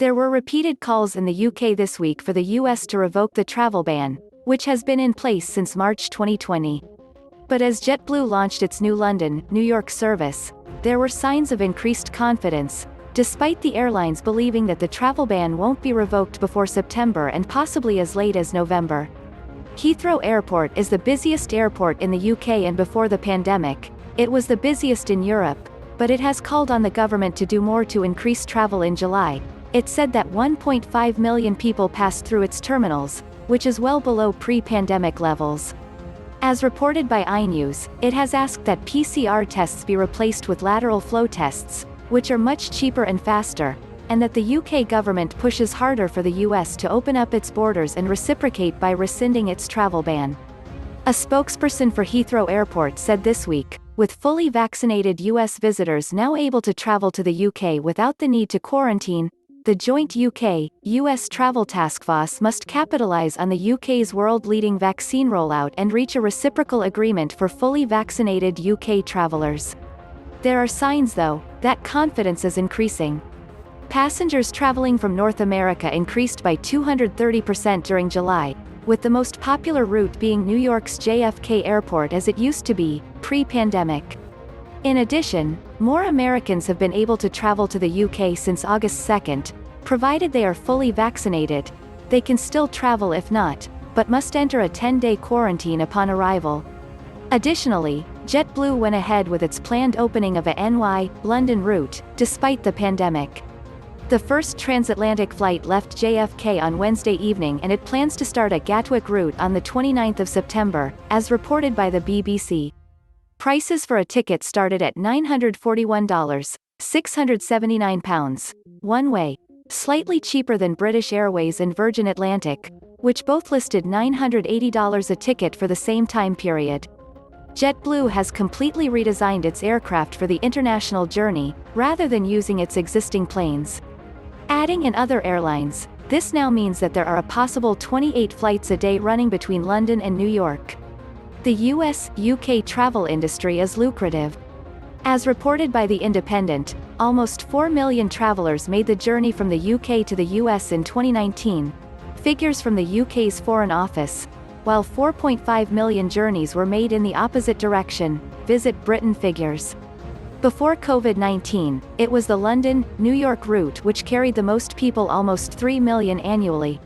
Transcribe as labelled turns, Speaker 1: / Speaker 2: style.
Speaker 1: There were repeated calls in the UK this week for the US to revoke the travel ban, which has been in place since March 2020. But as JetBlue launched its new London, New York service, there were signs of increased confidence, despite the airlines believing that the travel ban won't be revoked before September and possibly as late as November. Heathrow Airport is the busiest airport in the UK, and before the pandemic, it was the busiest in Europe, but it has called on the government to do more to increase travel in July. It said that 1.5 million people passed through its terminals, which is well below pre-pandemic levels. As reported by iNews, it has asked that PCR tests be replaced with lateral flow tests, which are much cheaper and faster, and that the UK government pushes harder for the US to open up its borders and reciprocate by rescinding its travel ban. A spokesperson for Heathrow Airport said this week, with fully vaccinated US visitors now able to travel to the UK without the need to quarantine, the joint UK-US travel taskforce must capitalise on the UK's world-leading vaccine rollout and reach a reciprocal agreement for fully vaccinated UK travellers. There are signs, though, that confidence is increasing. Passengers travelling from North America increased by 230% during July, with the most popular route being New York's JFK Airport as it used to be, pre-pandemic. In addition, more Americans have been able to travel to the UK since August 2nd, provided they are fully vaccinated. They can still travel if not, but must enter a 10-day quarantine upon arrival. Additionally, JetBlue went ahead with its planned opening of a NY-London route, despite the pandemic. The first transatlantic flight left JFK on Wednesday evening, and it plans to start a Gatwick route on the 29th of September, as reported by the BBC. Prices for a ticket started at $941, £679, one way, slightly cheaper than British Airways and Virgin Atlantic, which both listed $980 a ticket for the same time period. JetBlue has completely redesigned its aircraft for the international journey, rather than using its existing planes. Adding in other airlines, this now means that there are a possible 28 flights a day running between London and New York. The US-UK travel industry is lucrative. As reported by The Independent, almost 4 million travellers made the journey from the UK to the US in 2019, figures from the UK's Foreign Office, while 4.5 million journeys were made in the opposite direction, VisitBritain figures. Before COVID-19, it was the London-New York route which carried the most people, almost 3 million annually.